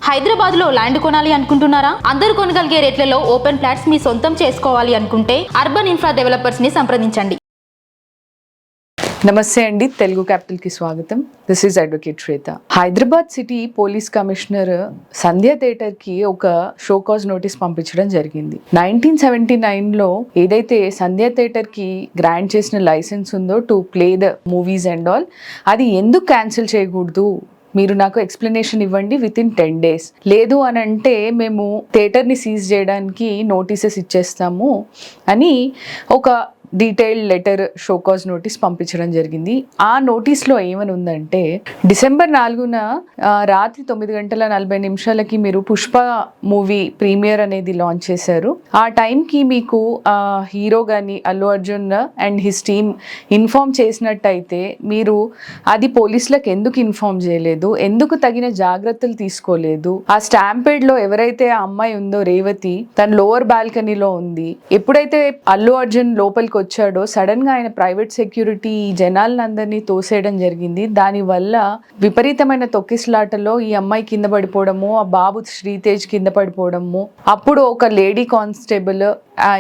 హైదరాబాద్ లో ల్యాండ్ కొనాలి అనుకుంటున్నారా? అందరూ కొనగలిగే రేట్లలో ఓపెన్ ఫ్లాట్స్ మీ సొంతం చేసుకోవాలి అనుకుంటే అర్బన్ ఇన్ఫ్రా డెవలపర్స్ ని సంప్రదించండి. నమస్తే అండి, తెలుగు క్యాపిటల్కి స్వాగతం. This is advocate Swetha. Hyderabad city police commissioner Sandhya థియేటర్కి ఒక షోకాజ్ నోటీస్ పంపించడం జరిగింది. 1979లో ఏదైతే సంధ్య థియేటర్కి గ్రాంట్ చేసిన లైసెన్స్ ఉందో to play the movies and all, అది ఎందుకు క్యాన్సిల్ చేయకూడదు, మీరు నాకు ఎక్స్ప్లెనేషన్ ఇవ్వండి విత్ ఇన్ 10 days. లేదు అని అంటే మేము థియేటర్ని సీజ్ చేయడానికి నోటీసెస్ ఇచ్చేస్తాము అని ఒక డీటెయిల్డ్ లెటర్ షోకాజ్ నోటీస్ పంపించడం జరిగింది. ఆ నోటీస్లో ఏమని ఉందంటే, డిసెంబర్ 4న రాత్రి 9:40 మీరు పుష్ప మూవీ ప్రీమియర్ అనేది లాంచ్ చేశారు. ఆ టైంకి మీకు హీరో కానీ Allu Arjun and his team inform చేసినట్టయితే మీరు అది పోలీసులకు ఎందుకు ఇన్ఫార్మ్ చేయలేదు, ఎందుకు తగిన జాగ్రత్తలు తీసుకోలేదు? ఆ స్టాంపేడ్లో ఎవరైతే ఆ అమ్మాయి ఉందో రేవతి, తన లోవర్ బాల్కనీలో ఉంది. ఎప్పుడైతే అల్లు అర్జున్ లోపలికి వచ్చాడో సడన్ గా ఆయన ప్రైవేట్ సెక్యూరిటీ జనాలందరినీ తోసేయడం జరిగింది. దాని వల్ల విపరీతమైన తొక్కిసలాటలో ఈ అమ్మాయి కింద పడిపోవడము, ఆ బాబు శ్రీతేజ్ కింద పడిపోవడము, అప్పుడు ఒక లేడీ కానిస్టేబుల్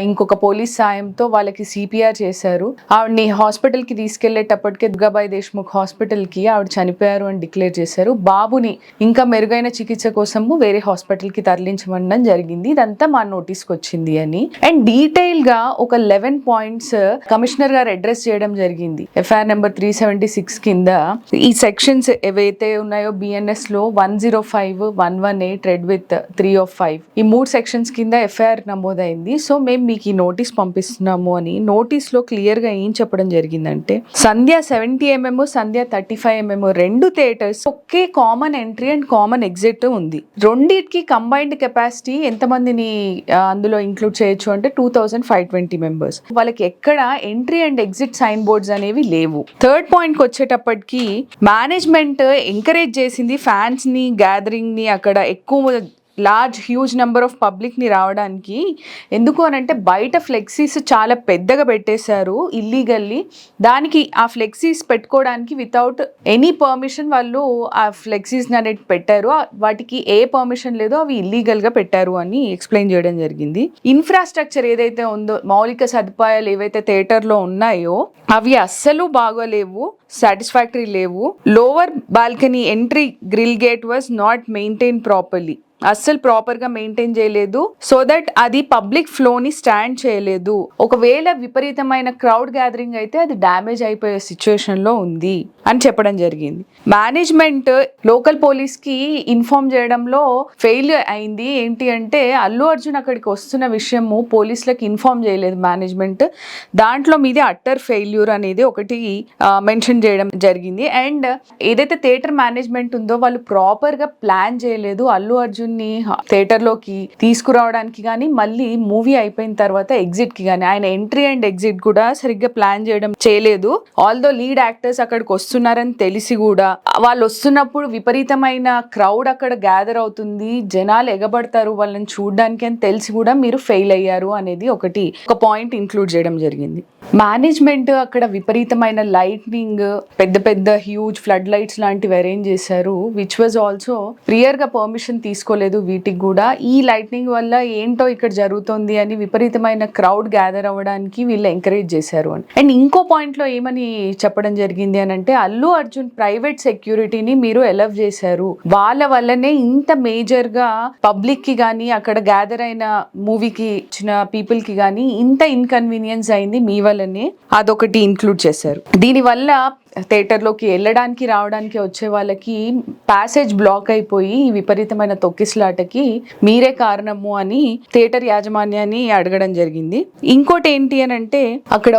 ఇంకొక పోలీస్ సాయంతో వాళ్ళకి సిపిఆర్ చేశారు. ఆవిడని హాస్పిటల్కి తీసుకెళ్లేటప్పటికే దుర్గాబాయి దేశ్ముఖ్ హాస్పిటల్కి ఆవిడ చనిపోయారు అని డిక్లేర్ చేశారు. బాబుని ఇంకా మెరుగైన చికిత్స కోసము వేరే హాస్పిటల్కి తరలించమనడం జరిగింది. ఇదంతా మా నోటీస్కి వచ్చింది అని అండ్ డీటెయిల్ గా ఒక 11 points కమిషనర్ గారు అడ్రస్ చేయడం జరిగింది. ఎఫ్ఐఆర్ నెంబర్ 376 కింద ఈ సెక్షన్స్ ఏవైతే ఉన్నాయో బిఎన్ఎస్ లో 105, 118 రెడ్ విత్ 3 of 5 ఈ 3 సెక్షన్స్ కింద ఎఫ్ఐఆర్ నమోదైంది. సో మేము మీకు ఈ నోటీస్ పంపిస్తున్నాము అని నోటీస్ లో క్లియర్ గా ఏం చెప్పడం జరిగిందంటే, సంధ్య 70mm, సంధ్య 35mm రెండు theatres okay common entry and common exit ఉంది. రెండిటికి కంబైన్డ్ కెపాసిటీ ఎంతమందిని అందులో ఇంక్లూడ్ చేయొచ్చు అంటే 2520 members. వాళ్ళకి ఎక్కడ entry and exit sign boards అనేవి లేవు. థర్డ్ పాయింట్ కి వచ్చేటప్పటికి మేనేజ్మెంట్ ఎంకరేజ్ చేసింది ఫ్యాన్స్ ని, గ్యాదరింగ్ ని, అక్కడ ఎక్కువ లార్జ్ హ్యూజ్ నెంబర్ ఆఫ్ పబ్లిక్ని రావడానికి. ఎందుకు అని అంటే బయట ఫ్లెక్సీస్ చాలా పెద్దగా పెట్టేశారు ఇల్లీగల్లీ. దానికి ఆ ఫ్లెక్సీస్ పెట్టుకోవడానికి వితౌట్ ఎనీ పర్మిషన్ వాళ్ళు ఆ ఫ్లెక్సీస్ అనేది పెట్టారు. వాటికి ఏ పర్మిషన్ లేదో అవి ఇల్లీగల్గా పెట్టారు అని ఎక్స్ప్లెయిన్ చేయడం జరిగింది. ఇన్ఫ్రాస్ట్రక్చర్ ఏదైతే ఉందో, మౌలిక సదుపాయాలు ఏవైతే థియేటర్లో ఉన్నాయో అవి అస్సలు బాగోలేవు, సాటిస్ఫాక్టరీ లేవు. Lower balcony entry grill gate was not maintain properly, అస్సలు ప్రాపర్గా మెయింటైన్ చేయలేదు. సో దట్ అది పబ్లిక్ ఫ్లోని స్టాండ్ చేయలేదు. ఒకవేళ విపరీతమైన క్రౌడ్ గ్యాదరింగ్ అయితే అది డ్యామేజ్ అయిపోయే సిచ్యువేషన్లో ఉంది అని చెప్పడం జరిగింది. మేనేజ్మెంట్ లోకల్ పోలీస్కి ఇన్ఫార్మ్ చేయడంలో ఫెయిల్ అయింది. ఏంటి అంటే అల్లు అర్జున్ అక్కడికి వస్తున్న విషయము పోలీసులకు ఇన్ఫార్మ్ చేయలేదు మేనేజ్మెంట్. దాంట్లో మీదే అట్టర్ ఫెయిల్యూర్ అనేది ఒకటి మెన్షన్ చేయడం జరిగింది. అండ్ ఏదైతే థియేటర్ మేనేజ్మెంట్ ఉందో వాళ్ళు ప్రాపర్గా ప్లాన్ చేయలేదు అల్లు అర్జున్ థియేటర్ లోకి తీసుకురావడానికి కానీ, మళ్ళీ మూవీ అయిపోయిన తర్వాత ఎగ్జిట్ కి కానీ, ఆయన ఎంట్రీ అండ్ ఎగ్జిట్ కూడా సరిగ్గా ప్లాన్ చేయలేదు. ఆల్దో లీడ్ యాక్టర్స్ అక్కడికి వస్తున్నారని తెలిసి కూడా వాళ్ళు వస్తున్నప్పుడు విపరీతమైన క్రౌడ్ అక్కడ గ్యాదర్ అవుతుంది, జనాలు ఎగబడతారు వాళ్ళని చూడడానికి అని తెలిసి కూడా మీరు ఫెయిల్ అయ్యారు అనేది ఒక పాయింట్ ఇంక్లూడ్ చేయడం జరిగింది. మేనేజ్మెంట్ అక్కడ విపరీతమైన లైట్నింగ్, పెద్ద పెద్ద హ్యూజ్ ఫ్లడ్ లైట్స్ లాంటివి అరేంజ్ చేశారు, విచ్ వాజ్ ఆల్సో క్లియర్ గా పర్మిషన్ తీసుకోలేదు వీటికి కూడా. ఈ లైట్నింగ్ వల్ల ఏంటో ఇక్కడ జరుగుతుంది అని విపరీతమైన క్రౌడ్ గ్యాదర్ అవ్వడానికి వీళ్ళు ఎంకరేజ్ చేశారు అని. అండ్ ఇంకో పాయింట్ లో ఏమని చెప్పడం జరిగింది అని అంటే, అల్లు అర్జున్ ప్రైవేట్ సెక్యూరిటీని మీరు ఎలవ్ చేశారు, వాళ్ళ వల్లనే ఇంత మేజర్ గా పబ్లిక్ కి గానీ, అక్కడ గ్యాదర్ అయిన మూవీకి ఇచ్చిన పీపుల్ కి గానీ ఇంత ఇన్కన్వీనియన్స్ అయింది మీ వల్లనే, అదొకటి ఇంక్లూడ్ చేశారు. దీనివల్ల థియేటర్లోకి వెళ్ళడానికి రావడానికి వచ్చే వాళ్ళకి ప్యాసేజ్ బ్లాక్ అయిపోయి విపరీతమైన తొక్కిసలాటకి మీరే కారణము అని థియేటర్ యాజమాన్యాన్ని అడగడం జరిగింది. ఇంకోటి ఏంటి అని అంటే, అక్కడ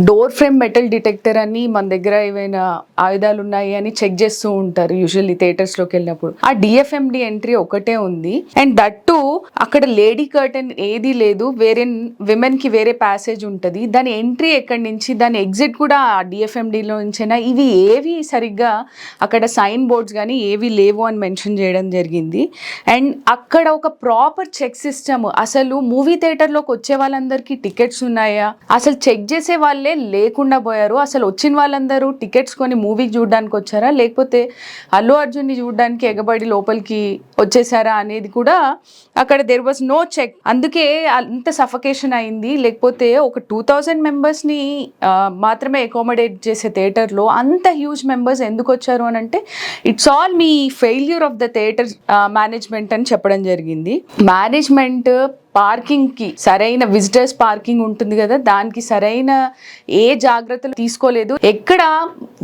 డోర్ ఫ్రేమ్ మెటల్ డిటెక్టర్ అని మన దగ్గర ఏవైనా ఆయుధాలు ఉన్నాయి అని చెక్ చేస్తూ ఉంటారు యూజువల్లీ థియేటర్స్ లోకి వెళ్ళినప్పుడు. ఆ డిఎఫ్ఎండి ఎంట్రీ ఒకటే ఉంది అండ్ దట్టు అక్కడ లేడీ కర్టెన్ ఏది లేదు, వేరే విమెన్ కి వేరే ప్యాసేజ్ ఉంటుంది. దాని ఎంట్రీ ఎక్కడి నుంచి, దాని ఎగ్జిట్ కూడా ఆ డిఎఫ్ఎండిలో నుంచైనా ఇవి ఏవి సరిగ్గా అక్కడ సైన్ బోర్డ్స్ కానీ ఏవి లేవు అని మెన్షన్ చేయడం జరిగింది. అండ్ అక్కడ ఒక ప్రాపర్ చెక్ సిస్టమ్, అసలు మూవీ థియేటర్లోకి వచ్చే వాళ్ళందరికీ టికెట్స్ ఉన్నాయా, అసలు చెక్ చేసే వాళ్ళే లేకుండా పోయారు. అసలు వచ్చిన వాళ్ళందరూ టికెట్స్ కొని మూవీకి చూడడానికి వచ్చారా, లేకపోతే అల్లు అర్జున్ని చూడడానికి ఎగబడి లోపలికి వచ్చేసారా అనేది కూడా అక్కడ దెర్ వాజ్ నో చెక్. అందుకే అంత సఫకేషన్ అయింది. లేకపోతే ఒక 2000 మెంబర్స్ని మాత్రమే అకామిడేట్ చేసే థియేటర్లో అంత హ్యూజ్ మెంబర్స్ ఎందుకు వచ్చారు అని అంటే it's all me failure of the theatre management అని చెప్పడం జరిగింది. మేనేజ్మెంట్ పార్కింగ్కి సరైన విజిటర్స్ పార్కింగ్ ఉంటుంది కదా, దానికి సరైన ఏ జాగ్రత్తలు తీసుకోలేదు. ఎక్కడ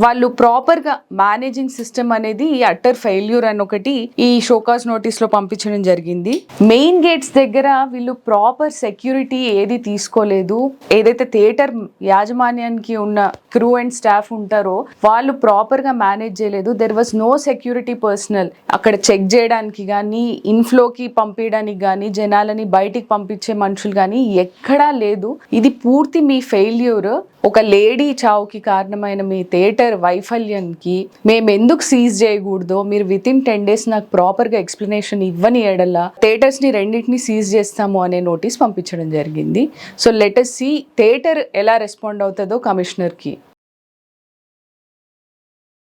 వాళ్ళు ప్రాపర్గా మేనేజింగ్ సిస్టమ్ అనేది అట్టర్ ఫెయిల్యూర్ అని ఒకటి ఈ షోకాస్ నోటీస్లో పంపించడం జరిగింది. మెయిన్ గేట్స్ దగ్గర వీళ్ళు ప్రాపర్ సెక్యూరిటీ ఏది తీసుకోలేదు. ఏదైతే థియేటర్ యాజమాన్యానికి ఉన్న క్రూ అండ్ స్టాఫ్ ఉంటారో వాళ్ళు ప్రాపర్గా మేనేజ్ చేయలేదు. There was no security personnel అక్కడ చెక్ చేయడానికి కానీ, ఇన్ఫ్లోకి పంపించడానికి కానీ, జనాలని బయటికి పంపించే మనుషులు కానీ ఎక్కడా లేదు. ఇది పూర్తి మీ ఫెయిల్యూర్. ఒక లేడీ చావుకి కారణమైన మీ థియేటర్ వైఫల్యానికి మేము ఎందుకు సీజ్ చేయకూడదో మీరు వితిన్ 10 days నాకు ప్రాపర్గా ఎక్స్ప్లెనేషన్ ఇవ్వని ఎడల థియేటర్స్ని రెండింటిని సీజ్ చేస్తాము అనే నోటీస్ పంపించడం జరిగింది. So let us see theatre ఎలా రెస్పాండ్ అవుతుందో కమిషనర్కి.